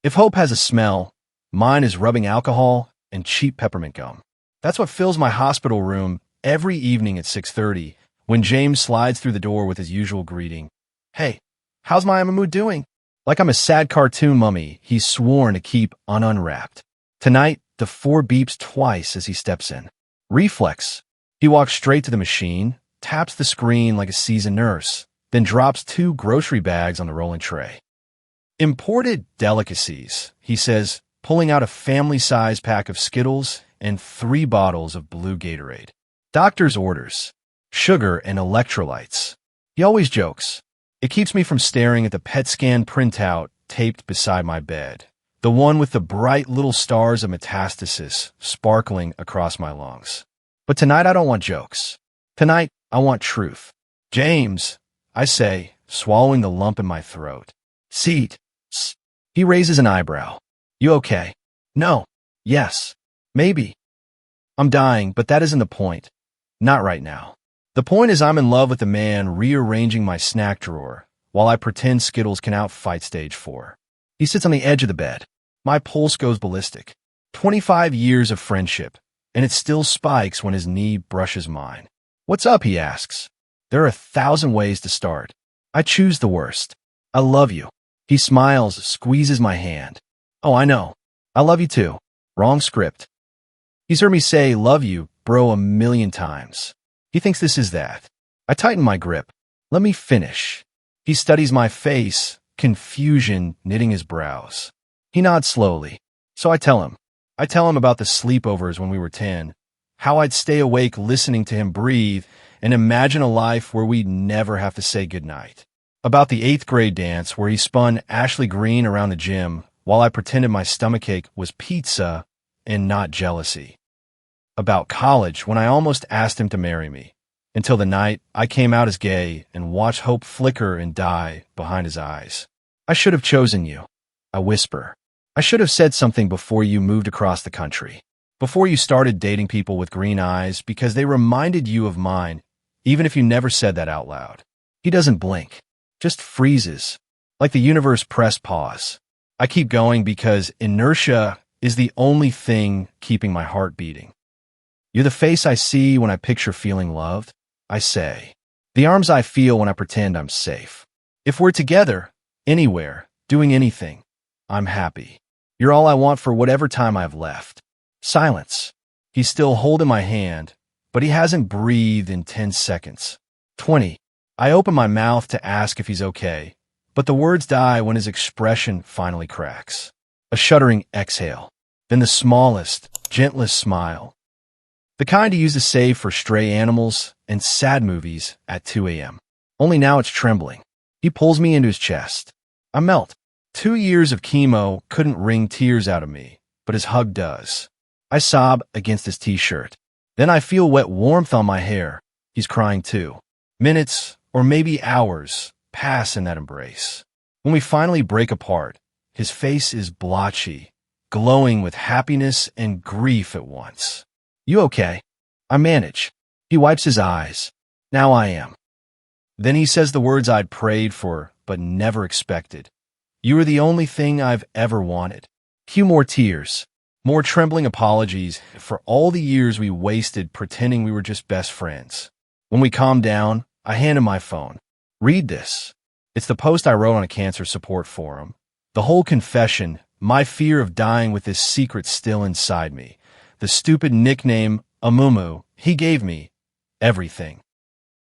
If hope has a smell, mine is rubbing alcohol and cheap peppermint gum. That's what fills my hospital room every evening at 6:30 when James slides through the door with his usual greeting. Hey, how's my Amamu doing? Like I'm a sad cartoon mummy he's sworn to keep unwrapped. Tonight, the 4 beeps twice as he steps in. Reflex. He walks straight to the machine, taps the screen like a seasoned nurse, then drops 2 grocery bags on the rolling tray. Imported delicacies, he says, pulling out a family-size pack of Skittles and 3 bottles of blue Gatorade. Doctor's orders. Sugar and electrolytes. He always jokes. It keeps me from staring at the PET scan printout taped beside my bed. The one with the bright little stars of metastasis sparkling across my lungs. But tonight I don't want jokes. Tonight I want truth. James, I say, swallowing the lump in my throat. Seat. He raises an eyebrow. You okay? No. Yes. Maybe. I'm dying, but that isn't the point. Not right now. The point is I'm in love with a man rearranging my snack drawer while I pretend Skittles can outfight stage 4. He sits on the edge of the bed. My pulse goes ballistic. 25 years of friendship, and it still spikes when his knee brushes mine. What's up, he asks. There are 1,000 ways to start. I choose the worst. I love you. He smiles, squeezes my hand. Oh, I know. I love you too. Wrong script. He's heard me say love you, bro, 1,000,000 times. He thinks this is that. I tighten my grip. Let me finish. He studies my face, confusion knitting his brows. He nods slowly. So I tell him. I tell him about the sleepovers when we were 10, how I'd stay awake listening to him breathe and imagine a life where we'd never have to say goodnight. About the 8th grade dance where he spun Ashley Green around the gym while I pretended my stomachache was pizza and not jealousy. About college when I almost asked him to marry me, until the night I came out as gay and watched hope flicker and die behind his eyes. I should have chosen you, I whisper. I should have said something before you moved across the country, before you started dating people with green eyes because they reminded you of mine, even if you never said that out loud. He doesn't blink, just freezes, like the universe pressed pause. I keep going because inertia is the only thing keeping my heart beating. You're the face I see when I picture feeling loved, I say. The arms I feel when I pretend I'm safe. If we're together, anywhere, doing anything, I'm happy. You're all I want for whatever time I've left. Silence. He's still holding my hand, but he hasn't breathed in 10 seconds. 20. I open my mouth to ask if he's okay, but the words die when his expression finally cracks. A shuddering exhale, then the smallest, gentlest smile. The kind he used to save for stray animals and sad movies at 2 a.m. Only now it's trembling. He pulls me into his chest. I melt. 2 years of chemo couldn't wring tears out of me, but his hug does. I sob against his t-shirt. Then I feel wet warmth on my hair. He's crying too. Minutes, or maybe hours, pass in that embrace. When we finally break apart, his face is blotchy, glowing with happiness and grief at once. You okay? I manage. He wipes his eyes. Now I am. Then he says the words I'd prayed for but never expected. You are the only thing I've ever wanted. Cue more tears, more trembling apologies for all the years we wasted pretending we were just best friends. When we calm down, I hand him my phone. Read this. It's the post I wrote on a cancer support forum. The whole confession, my fear of dying with this secret still inside me. The stupid nickname, Amumu, he gave me. Everything.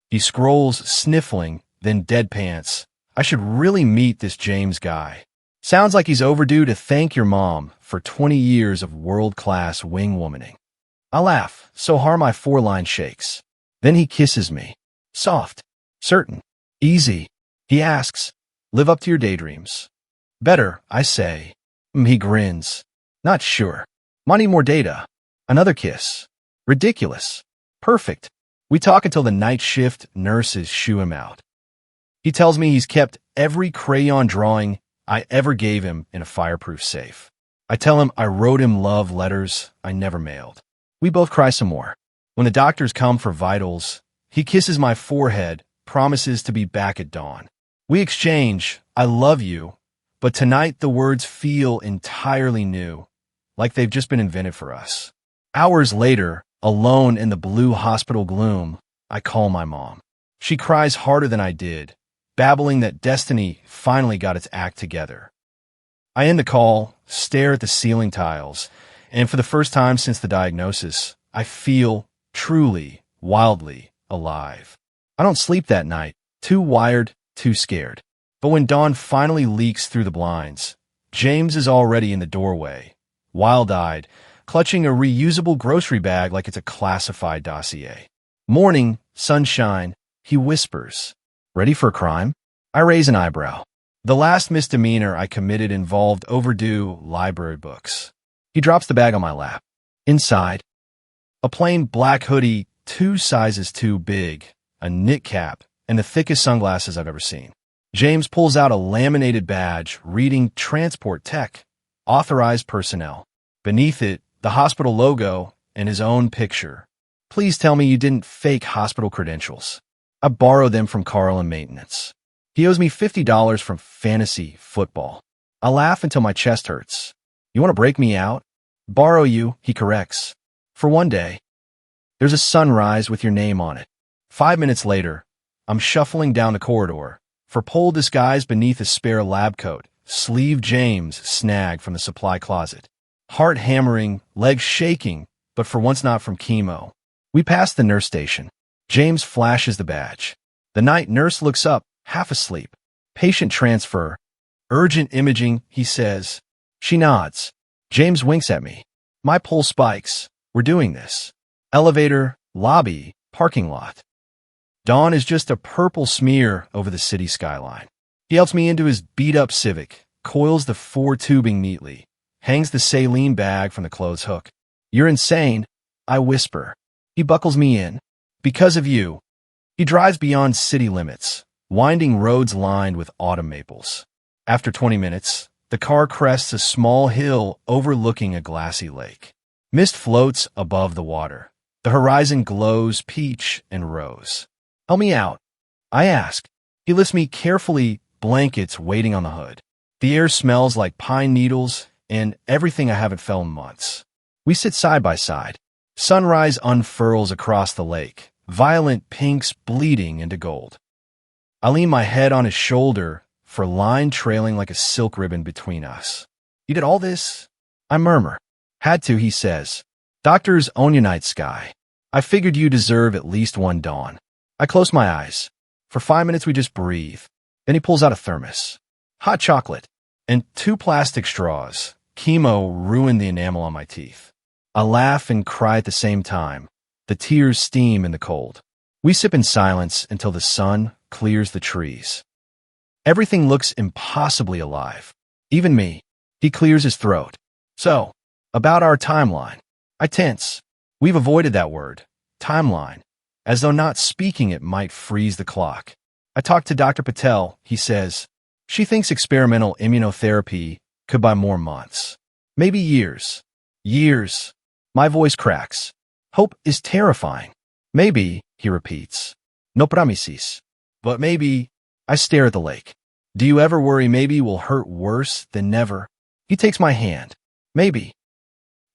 He scrolls, sniffling, then deadpants. I should really meet this James guy. Sounds like he's overdue to thank your mom for 20 years of world-class wing-womaning. I laugh, so hard my foreline shakes. Then he kisses me. Soft. Certain. Easy. He asks, live up to your daydreams. Better, I say. He grins. Not sure. Might need more data. Another kiss. Ridiculous. Perfect. We talk until the night shift nurses shoo him out. He tells me he's kept every crayon drawing I ever gave him in a fireproof safe. I tell him I wrote him love letters I never mailed. We both cry some more. When the doctors come for vitals, he kisses my forehead, promises to be back at dawn. We exchange, I love you, But tonight the words feel entirely new, like they've just been invented for us. Hours later, alone in the blue hospital gloom, I call my mom. She cries harder than I did, babbling that destiny finally got its act together. I end the call, stare at the ceiling tiles, and for the first time since the diagnosis, I feel truly, wildly alive. I don't sleep that night, too wired, too scared. But when dawn finally leaks through the blinds, James is already in the doorway, wild-eyed, clutching a reusable grocery bag like it's a classified dossier. Morning, sunshine, he whispers. Ready for a crime? I raise an eyebrow. The last misdemeanor I committed involved overdue library books. He drops the bag on my lap. Inside, a plain black hoodie 2 sizes too big, a knit cap, and the thickest sunglasses I've ever seen. James pulls out a laminated badge reading Transport Tech, Authorized Personnel. Beneath it, the hospital logo and his own picture. Please tell me you didn't fake hospital credentials. I borrowed them from Carl in maintenance. He owes me $50 from fantasy football. I laugh until my chest hurts. You want to break me out? Borrow you, he corrects. For one day. There's a sunrise with your name on it. 5 minutes later, I'm shuffling down the corridor, for pole disguised beneath a spare lab coat, sleeve James snagged from the supply closet. Heart hammering, legs shaking, but for once not from chemo. We pass the nurse station. James flashes the badge. The night nurse looks up, half asleep. Patient transfer. Urgent imaging, he says. She nods. James winks at me. My pulse spikes. We're doing this. Elevator, lobby, parking lot. Dawn is just a purple smear over the city skyline. He helps me into his beat-up Civic, coils the 4 tubing neatly, hangs the saline bag from the clothes hook. You're insane, I whisper. He buckles me in. Because of you. He drives beyond city limits, winding roads lined with autumn maples. After 20 minutes, the car crests a small hill overlooking a glassy lake. Mist floats above the water. The horizon glows peach and rose. Help me out, I ask. He lifts me carefully, blankets waiting on the hood. The air smells like pine needles and everything I haven't felt in months. We sit side by side. Sunrise unfurls across the lake, violent pinks bleeding into gold. I lean my head on his shoulder, for line trailing like a silk ribbon between us. You did all this? I murmur. Had to, he says. Doctor's Onionite sky. I figured you deserve at least one dawn. I close my eyes. For 5 minutes we just breathe. Then he pulls out a thermos. Hot chocolate. And 2 plastic straws. Chemo ruined the enamel on my teeth. I laugh and cry at the same time. The tears steam in the cold. We sip in silence until the sun clears the trees. Everything looks impossibly alive. Even me. He clears his throat. So, about our timeline. I tense. We've avoided that word. Timeline. As though not speaking it might freeze the clock. I talk to Dr. Patel, he says. She thinks experimental immunotherapy could buy more months. Maybe years. Years. My voice cracks. Hope is terrifying. Maybe, he repeats. No promises. But maybe, I stare at the lake. Do you ever worry maybe will hurt worse than never? He takes my hand. Maybe.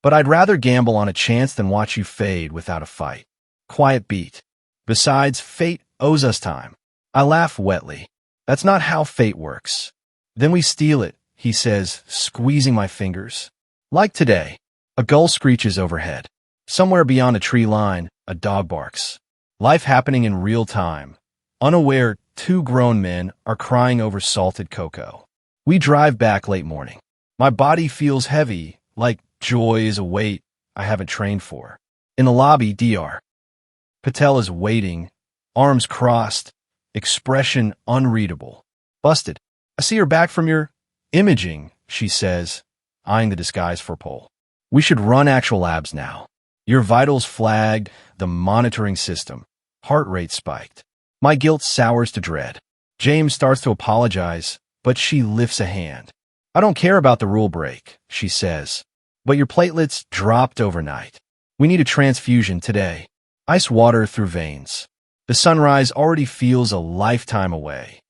But I'd rather gamble on a chance than watch you fade without a fight. Quiet beat. Besides, fate owes us time. I laugh wetly. That's not how fate works. Then we steal it, he says, squeezing my fingers. Like today. A gull screeches overhead. Somewhere beyond a tree line, a dog barks. Life happening in real time. Unaware, 2 grown men are crying over salted cocoa. We drive back late morning. My body feels heavy, like joy is a weight I haven't trained for. In the lobby, Dr. Patel is waiting, arms crossed, expression unreadable. Busted. I see her back from your imaging, she says, eyeing the disguise for pole. We should run actual labs now. Your vitals flagged, the monitoring system. Heart rate spiked. My guilt sours to dread. James starts to apologize, but she lifts a hand. I don't care about the rule break, she says. But your platelets dropped overnight. We need a transfusion today. Ice water through veins. The sunrise already feels a lifetime away.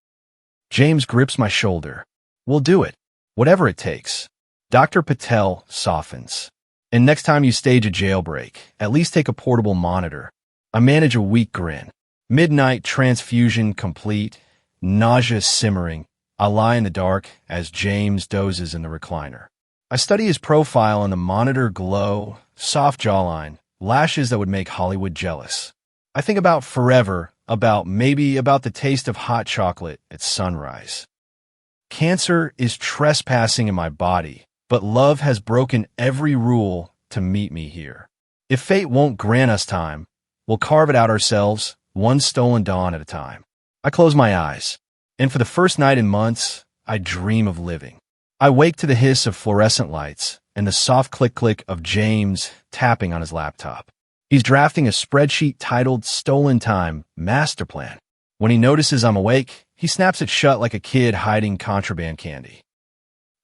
James grips my shoulder. We'll do it. Whatever it takes. Dr. Patel softens. And next time you stage a jailbreak, at least take a portable monitor. I manage a weak grin. Midnight transfusion complete, nausea simmering. I lie in the dark as James dozes in the recliner. I study his profile on the monitor glow, soft jawline, lashes that would make Hollywood jealous. I think about forever, about the taste of hot chocolate at sunrise. Cancer is trespassing in my body, but love has broken every rule to meet me here. If fate won't grant us time, we'll carve it out ourselves, one stolen dawn at a time. I close my eyes, and for the first night in months, I dream of living. I wake to the hiss of fluorescent lights and the soft click-click of James tapping on his laptop. He's drafting a spreadsheet titled Stolen Time Master Plan. When he notices I'm awake, he snaps it shut like a kid hiding contraband candy.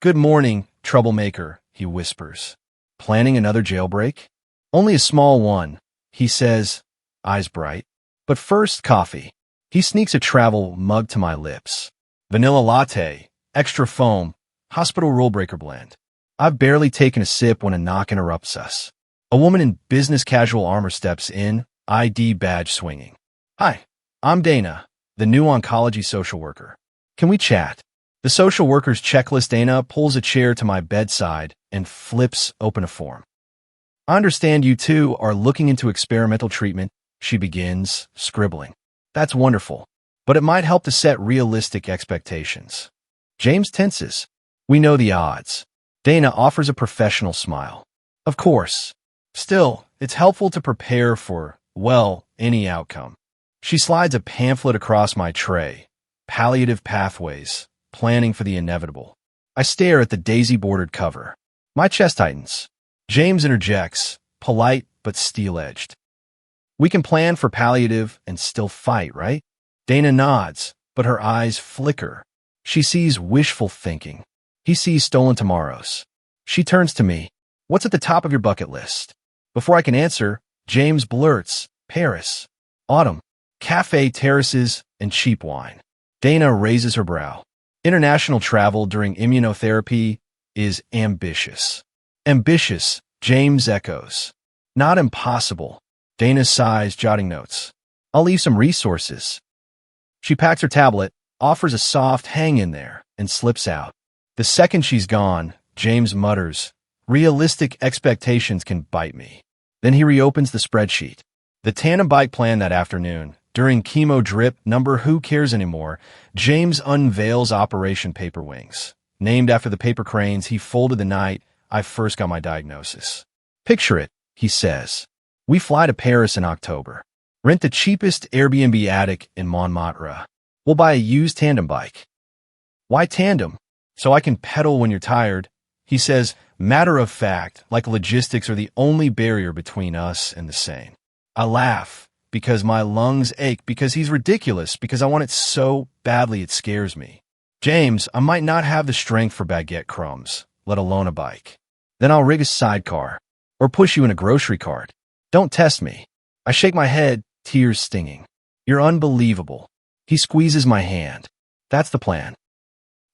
"Good morning, troublemaker," he whispers. "Planning another jailbreak?" "Only a small one," he says, eyes bright. "But first, coffee." He sneaks a travel mug to my lips. Vanilla latte, extra foam, hospital rule breaker blend. I've barely taken a sip when a knock interrupts us. A woman in business casual armor steps in, ID badge swinging. "Hi, I'm Dana, the new oncology social worker. Can we chat?" The social worker's checklist. Dana pulls a chair to my bedside and flips open a form. "I understand you two are looking into experimental treatment," she begins, scribbling. "That's wonderful, but it might help to set realistic expectations." James tenses. "We know the odds." Dana offers a professional smile. "Of course. Still, it's helpful to prepare for, well, any outcome." She slides a pamphlet across my tray. Palliative Pathways, Planning for the Inevitable. I stare at the daisy-bordered cover. My chest tightens. James interjects, polite but steel-edged. "We can plan for palliative and still fight, right?" Dana nods, but her eyes flicker. She sees wishful thinking. He sees stolen tomorrows. She turns to me. "What's at the top of your bucket list?" Before I can answer, James blurts, "Paris. Autumn. Cafe terraces and cheap wine." Dana raises her brow. "International travel during immunotherapy is ambitious." "Ambitious," James echoes. "Not impossible." Dana sighs, jotting notes. "I'll leave some resources." She packs her tablet, offers a soft hang in there, and slips out. The second she's gone, James mutters, "Realistic expectations can bite me." Then he reopens the spreadsheet. The tandem bike plan that afternoon, during chemo drip number who cares anymore, James unveils Operation Paper Wings. Named after the paper cranes he folded the night I first got my diagnosis. "Picture it," he says. "We fly to Paris in October. Rent the cheapest Airbnb attic in Montmartre. We'll buy a used tandem bike." "Why tandem?" "So I can pedal when you're tired," he says, matter of fact, like logistics are the only barrier between us and the sane. I laugh, because my lungs ache, because he's ridiculous, because I want it so badly it scares me. "James, I might not have the strength for baguette crumbs, let alone a bike." "Then I'll rig a sidecar, or push you in a grocery cart. Don't test me." I shake my head, tears stinging. "You're unbelievable." He squeezes my hand. "That's the plan."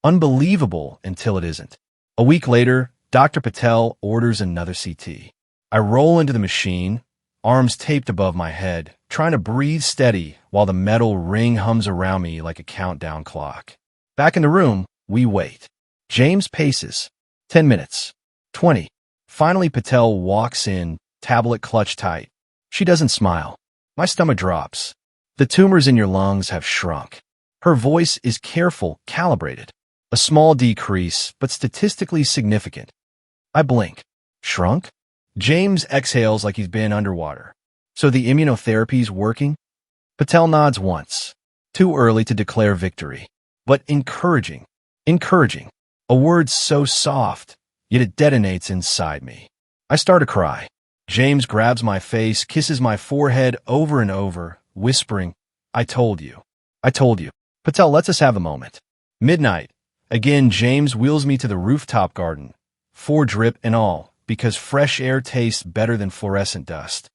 Unbelievable until it isn't. A week later, Dr. Patel orders another CT. I roll into the machine, arms taped above my head, trying to breathe steady while the metal ring hums around me like a countdown clock. Back in the room, we wait. James paces. 10 minutes. 20. Finally, Patel walks in, tablet clutched tight. She doesn't smile. My stomach drops. "The tumors in your lungs have shrunk." Her voice is careful, calibrated. A small decrease, but statistically significant. I blink. "Shrunk?" James exhales like he's been underwater. "So the immunotherapy's working?" Patel nods once. Too early to declare victory. But encouraging. Encouraging. A word so soft, yet it detonates inside me. I start to cry. James grabs my face, kisses my forehead over and over, whispering, "I told you. I told you." Patel lets us have a moment. Midnight. Again, James wheels me to the rooftop garden. 4 drip and all, because fresh air tastes better than fluorescent dust.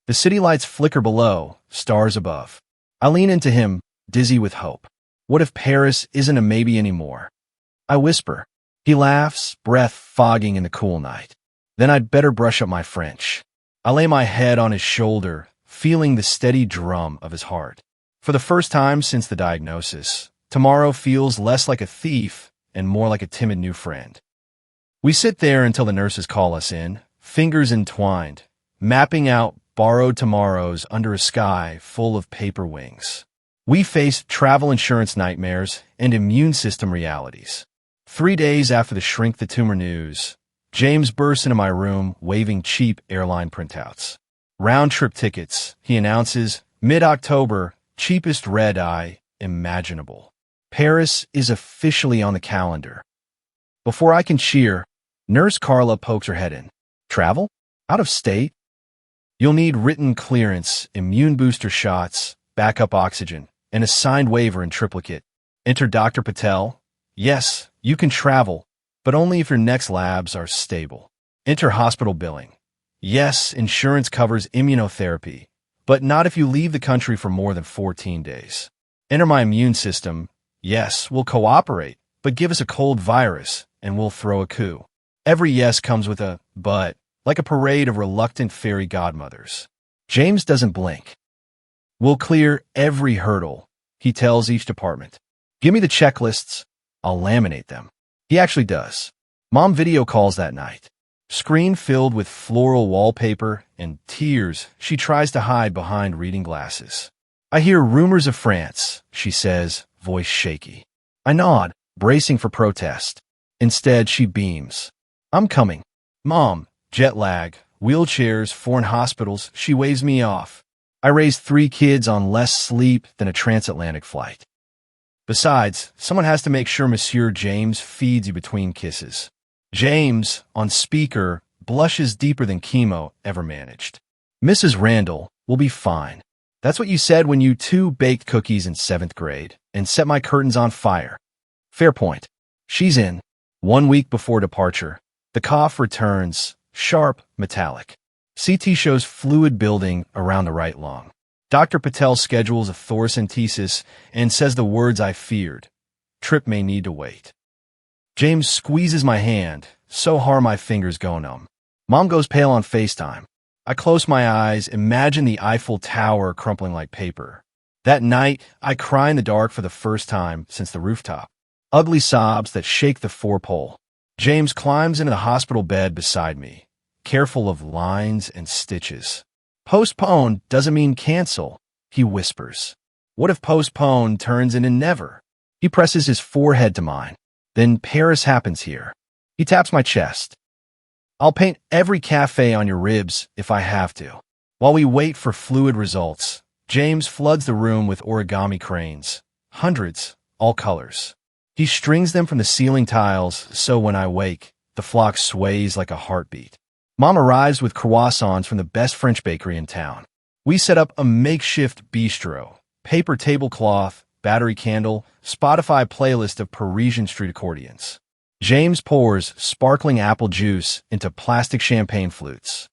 The city lights flicker below, stars above. I lean into him, dizzy with hope. What if Paris isn't a maybe anymore? I whisper, He laughs, breath fogging in the cool night. Then I'd better brush up my French. I lay my head on his shoulder, feeling the steady drum of his heart. For the first time since the diagnosis, tomorrow feels less like a thief and more like a timid new friend. We sit there until the nurses call us in, fingers entwined, mapping out borrowed tomorrows under a sky full of paper wings. We face travel insurance nightmares and immune system realities. 3 days after the Shrink the Tumor news, James bursts into my room waving cheap airline printouts. Round-trip tickets, he announces, mid-October, cheapest red-eye imaginable. Paris is officially on the calendar. Before I can cheer, Nurse Carla pokes her head in. Travel? Out of state? You'll need written clearance, immune booster shots, backup oxygen, and a signed waiver in triplicate. Enter Dr. Patel. Yes, you can travel, but only if your next labs are stable. Enter hospital billing. Yes, insurance covers immunotherapy, but not if you leave the country for more than 14 days. Enter my immune system. Yes, we'll cooperate, but give us a cold virus, and we'll throw a coup. Every yes comes with a but, like a parade of reluctant fairy godmothers. James doesn't blink. We'll clear every hurdle, he tells each department. Give me the checklists. I'll laminate them. He actually does. Mom video calls that night. Screen filled with floral wallpaper and tears she tries to hide behind reading glasses. I hear rumors of France, she says, voice shaky. I nod, bracing for protest. Instead, she beams. I'm coming. Mom, jet lag, wheelchairs, foreign hospitals, she waves me off. I raised 3 kids on less sleep than a transatlantic flight. Besides, someone has to make sure Monsieur James feeds you between kisses. James, on speaker, blushes deeper than chemo ever managed. Mrs. Randall will be fine. That's what you said when you 2 baked cookies in 7th grade and set my curtains on fire. Fair point. She's in. 1 week before departure, the cough returns, sharp, metallic. CT shows fluid building around the right lung. Dr. Patel schedules a thoracentesis and says the words I feared. Trip may need to wait. James squeezes my hand, so hard my fingers go numb. Mom goes pale on FaceTime. I close my eyes, imagine the Eiffel Tower crumpling like paper. That night, I cry in the dark for the first time since the rooftop. Ugly sobs that shake the 4-pole. James climbs into the hospital bed beside me, careful of lines and stitches. Postpone doesn't mean cancel, he whispers. What if postpone turns into never? He presses his forehead to mine. Then Paris happens here. He taps my chest. I'll paint every cafe on your ribs if I have to. While we wait for fluid results, James floods the room with origami cranes. Hundreds, all colors. He strings them from the ceiling tiles so when I wake, the flock sways like a heartbeat. Mom arrives with croissants from the best French bakery in town. We set up a makeshift bistro, paper tablecloth, battery candle, Spotify playlist of Parisian street accordions. James pours sparkling apple juice into plastic champagne flutes.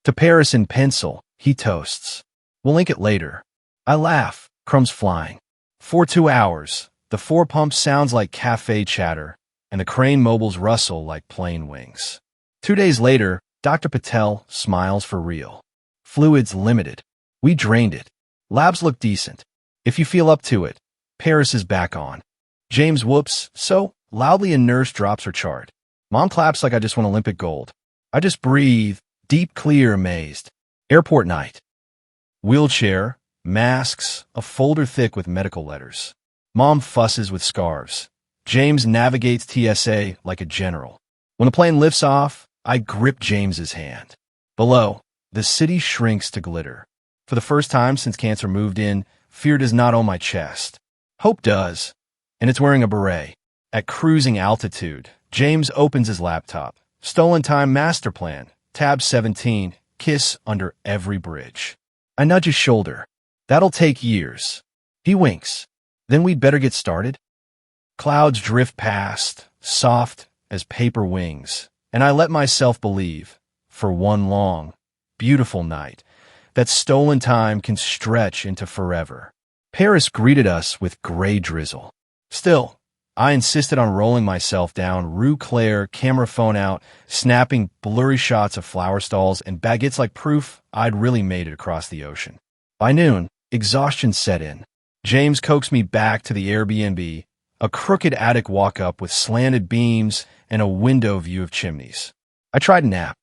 To Paris in pencil, he toasts. We'll link it later. I laugh, crumbs flying. For 2 hours, the 4-pump sounds like cafe chatter, and the crane mobiles rustle like plane wings. 2 days later, Dr. Patel smiles for real. Fluids limited. We drained it. Labs look decent. If you feel up to it, Paris is back on. James whoops so loudly a nurse drops her chart. Mom claps like I just won Olympic gold. I just breathe, deep, clear, amazed. Airport night. Wheelchair, masks, a folder thick with medical letters. Mom fusses with scarves. James navigates TSA like a general. When the plane lifts off, I grip James's hand. Below, the city shrinks to glitter. For the first time since cancer moved in, fear does not own my chest. Hope does, and it's wearing a beret. At cruising altitude, James opens his laptop. Stolen time master plan, tab 17, kiss under every bridge. I nudge his shoulder. That'll take years. He winks. Then we'd better get started. Clouds drift past, soft as paper wings, and I let myself believe, for one long, beautiful night, that stolen time can stretch into forever. Paris greeted us with gray drizzle. Still, I insisted on rolling myself down Rue Claire, camera phone out, snapping blurry shots of flower stalls and baguettes like proof I'd really made it across the ocean. By noon, exhaustion set in. James coaxed me back to the Airbnb, a crooked attic walk-up with slanted beams and a window view of chimneys. I tried a nap.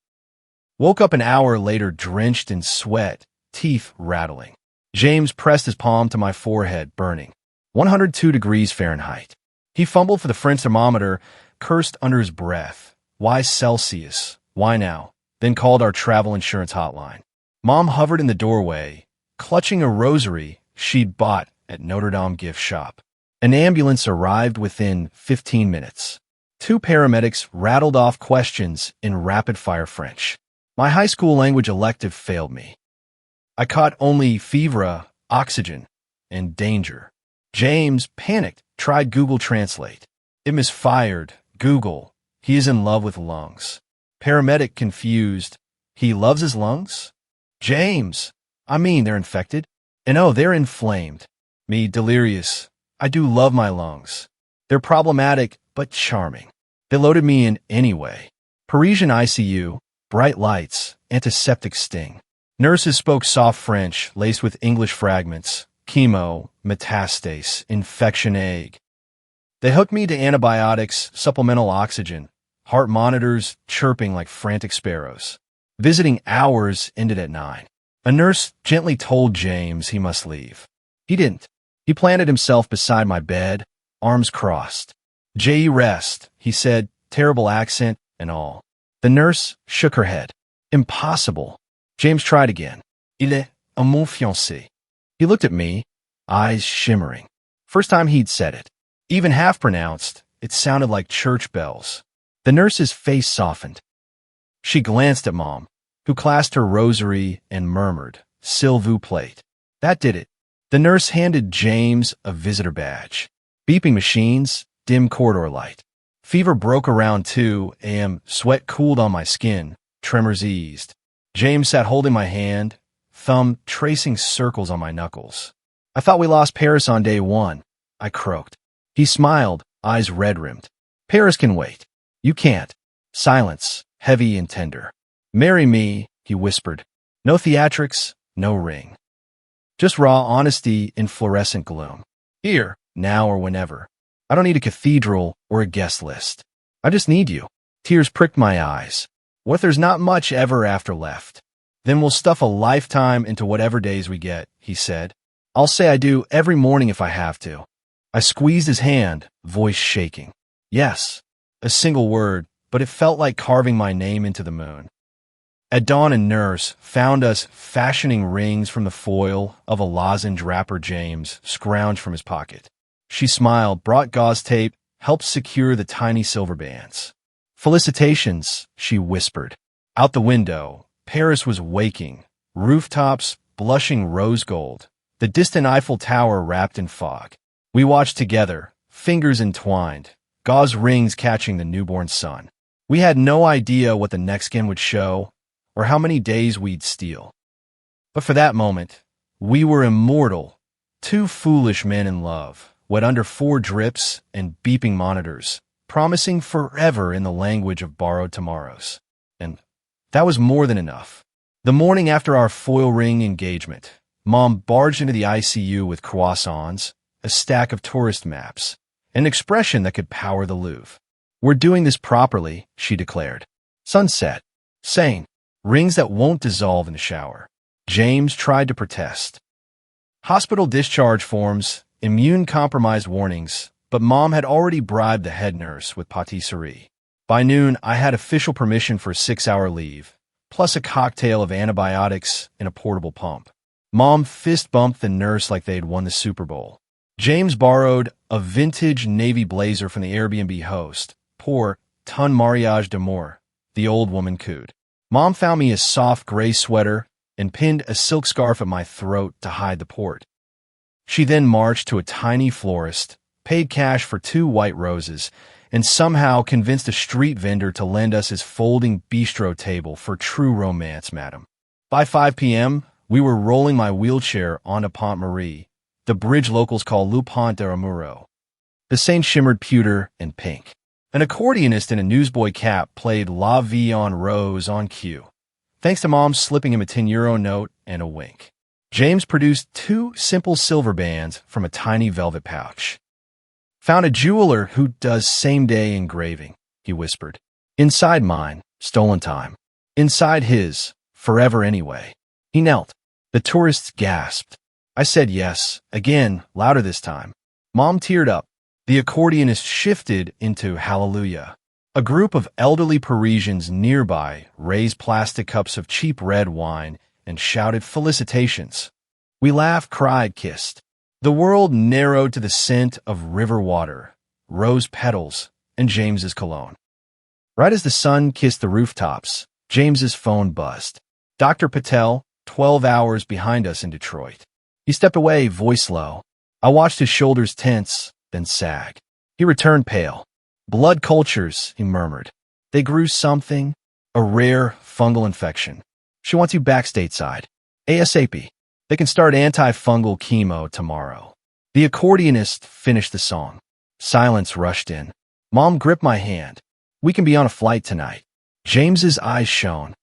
Woke up an hour later drenched in sweat, teeth rattling. James pressed his palm to my forehead, burning. 102 degrees Fahrenheit. He fumbled for the French thermometer, cursed under his breath. Why Celsius? Why now? Then called our travel insurance hotline. Mom hovered in the doorway, clutching a rosary she'd bought at Notre Dame gift shop. An ambulance arrived within 15 minutes. 2 paramedics rattled off questions in rapid-fire French. My high school language elective failed me. I caught only fever, oxygen, and danger. James, panicked, tried Google Translate. It misfired. Google. He is in love with lungs. Paramedic, confused. He loves his lungs? James. I mean, they're infected. And oh, they're inflamed. Me, delirious. I do love my lungs. They're problematic, but charming. They loaded me in anyway. Parisian ICU, bright lights, antiseptic sting. Nurses spoke soft French, laced with English fragments. Chemo, metastase, infection egg. They hooked me to antibiotics, supplemental oxygen, heart monitors chirping like frantic sparrows. Visiting hours ended at 9. A nurse gently told James he must leave. He didn't. He planted himself beside my bed, arms crossed. "J.E. rest," he said, terrible accent and all. The nurse shook her head. Impossible. James tried again. "Il est à mon fiancé." He looked at me, eyes shimmering. First time he'd said it. Even half-pronounced, it sounded like church bells. The nurse's face softened. She glanced at Mom, who clasped her rosary and murmured, "S'il vous plaît." That did it. The nurse handed James a visitor badge. Beeping machines, dim corridor light. Fever broke around 2 a.m., sweat cooled on my skin, tremors eased. James sat holding my hand, thumb tracing circles on my knuckles. "I thought we lost Paris on day 1, I croaked. He smiled, eyes red-rimmed. "Paris can wait. You can't." Silence, heavy and tender. "Marry me," he whispered. No theatrics, no ring. Just raw honesty in fluorescent gloom. Here, now or whenever. I don't need a cathedral or a guest list. I just need you. Tears pricked my eyes. What if there's not much ever after left? Then we'll stuff a lifetime into whatever days we get, he said. I'll say I do every morning if I have to. I squeezed his hand, voice shaking. Yes, a single word, but it felt like carving my name into the moon. At dawn, a nurse found us fashioning rings from the foil of a lozenge wrapper James scrounged from his pocket. She smiled, brought gauze tape, helped secure the tiny silver bands. Felicitations, she whispered. Out the window, Paris was waking, rooftops blushing rose gold, the distant Eiffel Tower wrapped in fog. We watched together, fingers entwined, gauze rings catching the newborn sun. We had no idea what the next skin would show, or how many days we'd steal. But for that moment, we were immortal, two foolish men in love, wet under 4 drips and beeping monitors, promising forever in the language of borrowed tomorrows. And that was more than enough. The morning after our foil ring engagement, Mom barged into the ICU with croissants, a stack of tourist maps, an expression that could power the Louvre. We're doing this properly, she declared. Sunset. Sane. Rings that won't dissolve in the shower. James tried to protest. Hospital discharge forms, immune-compromised warnings, but Mom had already bribed the head nurse with patisserie. By noon, I had official permission for a 6-hour leave, plus a cocktail of antibiotics and a portable pump. Mom fist-bumped the nurse like they'd won the Super Bowl. James borrowed a vintage navy blazer from the Airbnb host. Poor ton mariage d'amour, the old woman cooed. Mom found me a soft gray sweater and pinned a silk scarf at my throat to hide the port. She then marched to a tiny florist, paid cash for 2 white roses, and somehow convinced a street vendor to lend us his folding bistro table for true romance, madam. By 5 p.m., we were rolling my wheelchair onto Pont Marie, the bridge locals call Le Pont de Amuro. The Saint shimmered pewter and pink. An accordionist in a newsboy cap played La Vie en Rose on cue, thanks to Mom slipping him a €10 note and a wink. James produced 2 simple silver bands from a tiny velvet pouch. "Found a jeweler who does same-day engraving," he whispered. "Inside mine, stolen time. Inside his, forever anyway." He knelt. The tourists gasped. I said yes, again, louder this time. Mom teared up. The accordionist shifted into Hallelujah. A group of elderly Parisians nearby raised plastic cups of cheap red wine and shouted felicitations. We laughed, cried, kissed. The world narrowed to the scent of river water, rose petals, and James's cologne. Right as the sun kissed the rooftops, James's phone buzzed. Dr. Patel, 12 hours behind us in Detroit. He stepped away, voice low. I watched his shoulders tense, then sag. He returned pale. "Blood cultures," he murmured. "They grew something, a rare fungal infection. She wants you back stateside. ASAP. They can start antifungal chemo tomorrow." The accordionist finished the song. Silence rushed in. Mom gripped my hand. "We can be on a flight tonight." James's eyes shone.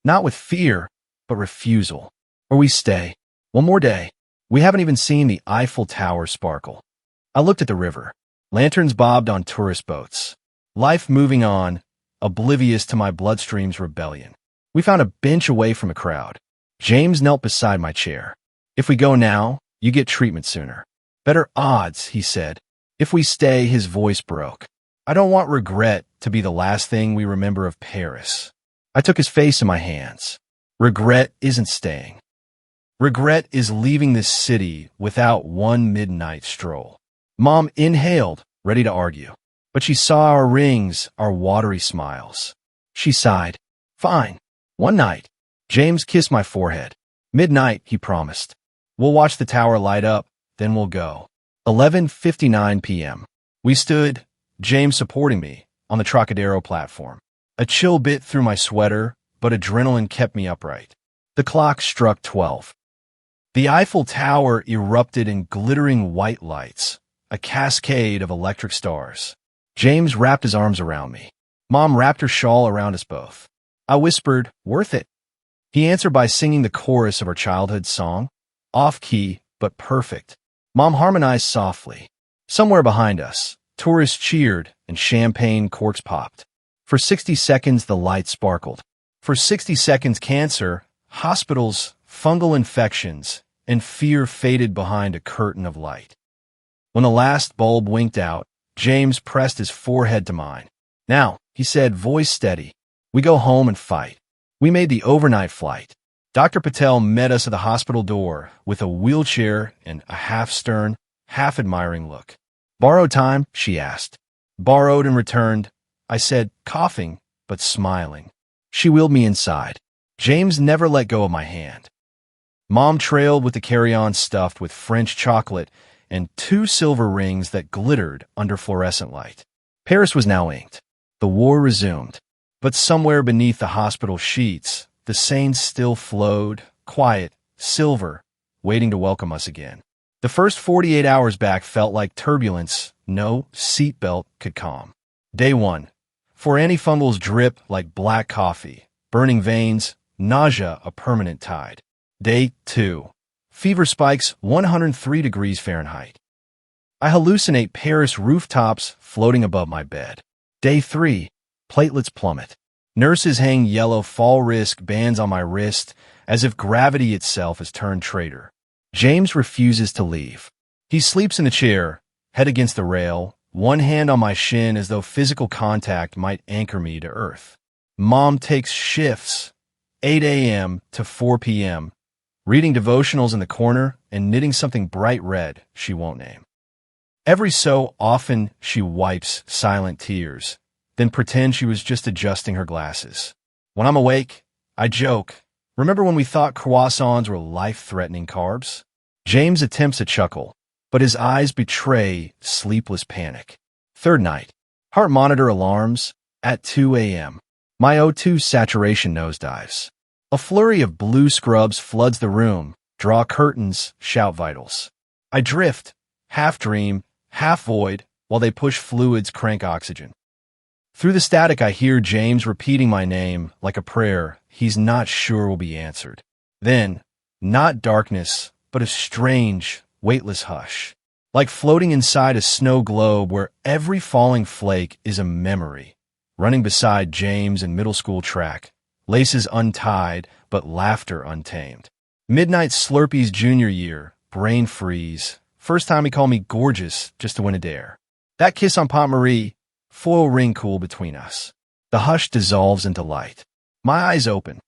Not with fear, but refusal. "Or we stay. One more day. We haven't even seen the Eiffel Tower sparkle." I looked at the river. Lanterns bobbed on tourist boats. Life moving on, oblivious to my bloodstream's rebellion. We found a bench away from a crowd. James knelt beside my chair. "If we go now, you get treatment sooner." "Better odds," he said. "If we stay," his voice broke. "I don't want regret to be the last thing we remember of Paris." I took his face in my hands. Regret isn't staying. Regret is leaving this city without one midnight stroll. Mom inhaled, ready to argue. But she saw our rings, our watery smiles. She sighed. "Fine. One night." James kissed my forehead. "Midnight," he promised. "We'll watch the tower light up, then we'll go." 11:59 p.m. We stood, James supporting me, on the Trocadero platform. A chill bit through my sweater, but adrenaline kept me upright. The clock struck 12. The Eiffel Tower erupted in glittering white lights, a cascade of electric stars. James wrapped his arms around me. Mom wrapped her shawl around us both. I whispered, "Worth it." He answered by singing the chorus of our childhood song, off-key but perfect. Mom harmonized softly. Somewhere behind us, tourists cheered and champagne corks popped. For 60 seconds, the lights sparkled. For 60 seconds, cancer, hospitals, fungal infections, and fear faded behind a curtain of light. When the last bulb winked out, James pressed his forehead to mine. "Now," he said, voice steady, "we go home and fight." We made the overnight flight. Dr. Patel met us at the hospital door with a wheelchair and a half-stern, half-admiring look. "Borrowed time?" she asked. "Borrowed and returned," I said, coughing, but smiling. She wheeled me inside. James never let go of my hand. Mom trailed with the carry-on stuffed with French chocolate and 2 silver rings that glittered under fluorescent light. Paris was now inked. The war resumed. But somewhere beneath the hospital sheets, the Seine still flowed, quiet, silver, waiting to welcome us again. The first 48 hours back felt like turbulence no seatbelt could calm. Day 1. For antifungals drip like black coffee, burning veins, nausea a permanent tide. Day 2. Fever spikes 103 degrees Fahrenheit. I hallucinate Paris rooftops floating above my bed. Day 3. Platelets plummet. Nurses hang yellow fall risk bands on my wrist as if gravity itself has turned traitor. James refuses to leave. He sleeps in the chair, head against the rail, one hand on my shin as though physical contact might anchor me to earth. Mom takes shifts, 8 a.m. to 4 p.m., reading devotionals in the corner and knitting something bright red she won't name. Every so often, she wipes silent tears, then pretends she was just adjusting her glasses. When I'm awake, I joke, "Remember when we thought croissants were life-threatening carbs?" James attempts a chuckle, but his eyes betray sleepless panic. Third night. Heart monitor alarms at 2 a.m. My O2 saturation nosedives. A flurry of blue scrubs floods the room, draw curtains, shout vitals. I drift, half dream, half void, while they push fluids, crank oxygen. Through the static, I hear James repeating my name like a prayer he's not sure will be answered. Then, not darkness, but a strange, weightless hush, like floating inside a snow globe where every falling flake is a memory. Running beside James in middle school track, laces untied, but laughter untamed. Midnight Slurpee's junior year, brain freeze. First time he called me gorgeous just to win a dare. That kiss on Pont Marie, foil ring cool between us. The hush dissolves into light. My eyes open.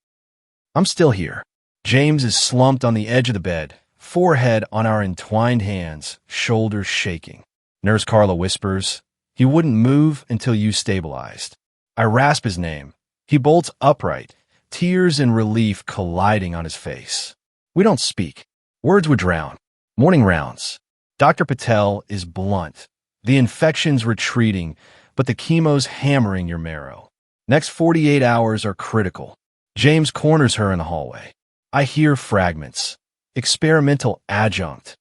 I'm still here. James is slumped on the edge of the bed, forehead on our entwined hands, shoulders shaking. Nurse Carla whispers, "He wouldn't move until you stabilized." I rasp his name. He bolts upright, tears and relief colliding on his face. We don't speak. Words would drown. Morning rounds. Dr. Patel is blunt. The infection's retreating, but the chemo's hammering your marrow. Next 48 hours are critical. James corners her in the hallway. I hear fragments. Experimental adjunct.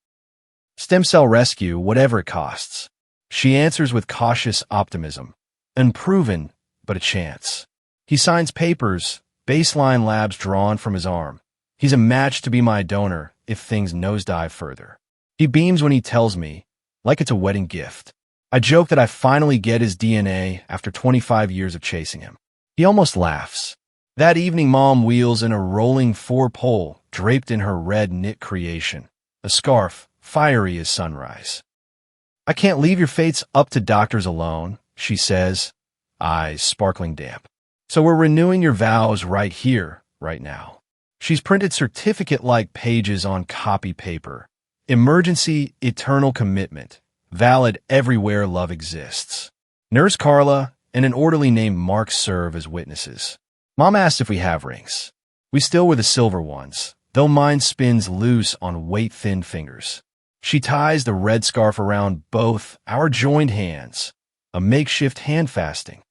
Stem cell rescue, whatever it costs. She answers with cautious optimism. Unproven, but a chance. He signs papers, baseline labs drawn from his arm. He's a match to be my donor if things nosedive further. He beams when he tells me, like it's a wedding gift. I joke that I finally get his DNA after 25 years of chasing him. He almost laughs. That evening, Mom wheels in a rolling four-pole draped in her red knit creation, a scarf fiery as sunrise. "I can't leave your fates up to doctors alone," she says, eyes sparkling damp. "So we're renewing your vows right here, right now." She's printed certificate-like pages on copy paper. Emergency, eternal commitment, valid everywhere love exists. Nurse Carla and an orderly named Mark serve as witnesses. Mom asked if we have rings. We still wear the silver ones, though mine spins loose on weight-thin fingers. She ties the red scarf around both our joined hands, a makeshift hand-fasting.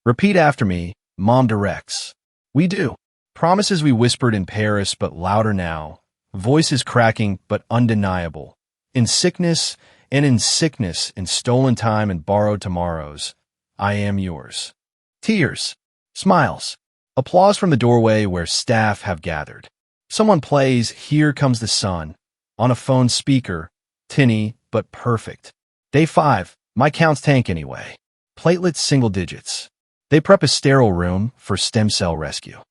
"Repeat after me," Mom directs. We do. Promises we whispered in Paris, but louder now. Voices cracking, but undeniable. In sickness, and in sickness, in stolen time and borrowed tomorrows, I am yours. Tears. Smiles. Applause from the doorway where staff have gathered. Someone plays "Here Comes the Sun" on a phone speaker, tinny but perfect. Day 5, my counts tank anyway. Platelets single digits. They prep a sterile room for stem cell rescue.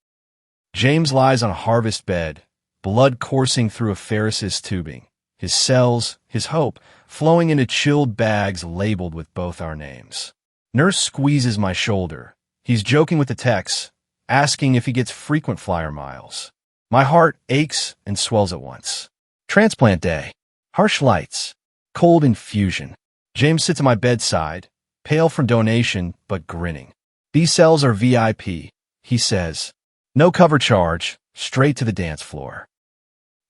James lies on a harvest bed, blood coursing through a Ferris's tubing, his cells, his hope, flowing into chilled bags labeled with both our names. Nurse squeezes my shoulder. He's joking with the techs, asking if he gets frequent flyer miles. My heart aches and swells at once. Transplant day. Harsh lights. Cold infusion. James sits at my bedside, pale from donation, but grinning. "These cells are VIP," he says. "No cover charge, straight to the dance floor."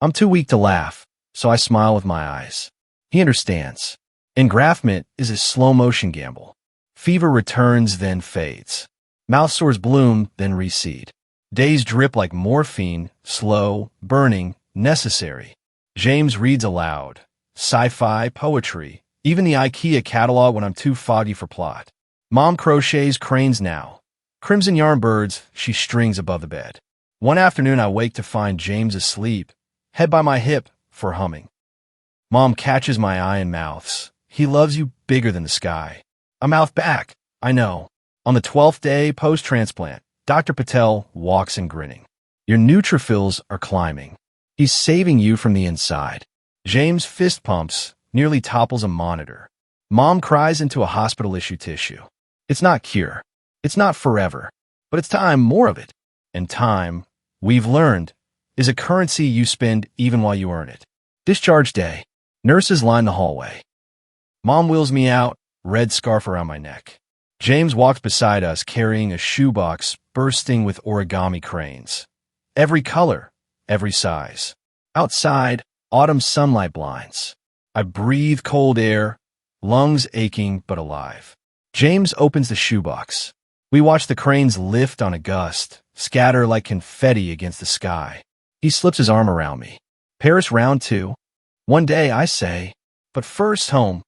I'm too weak to laugh, so I smile with my eyes. He understands. Engraftment is a slow-motion gamble. Fever returns, then fades. Mouth sores bloom, then recede. Days drip like morphine, slow, burning, necessary. James reads aloud. Sci-fi, poetry, even the IKEA catalog when I'm too foggy for plot. Mom crochets cranes now. Crimson yarn birds she strings above the bed. One afternoon I wake to find James asleep, head by my hip, for humming. Mom catches my eye and mouths. "He loves you bigger than the sky." I mouth back. I know. On the 12th day post-transplant, Dr. Patel walks in grinning. "Your neutrophils are climbing. He's saving you from the inside." James fist pumps, nearly topples a monitor. Mom cries into a hospital-issue tissue. It's not cure. It's not forever. But it's time, more of it. And time, we've learned, is a currency you spend even while you earn it. Discharge day. Nurses line the hallway. Mom wheels me out, red scarf around my neck. James walks beside us carrying a shoebox bursting with origami cranes. Every color, every size. Outside, autumn sunlight blinds. I breathe cold air, lungs aching but alive. James opens the shoebox. We watch the cranes lift on a gust, scatter like confetti against the sky. He slips his arm around me. "Paris round 2. One day," I say, "but first home."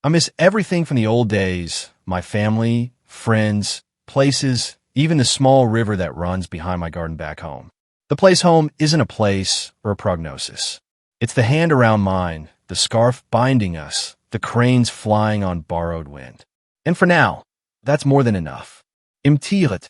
I miss everything from the old days, my family, friends, places, even the small river that runs behind my garden back home. The place home isn't a place or a prognosis. It's the hand around mine, the scarf binding us, the cranes flying on borrowed wind. And for now, that's more than enough. Im tiret,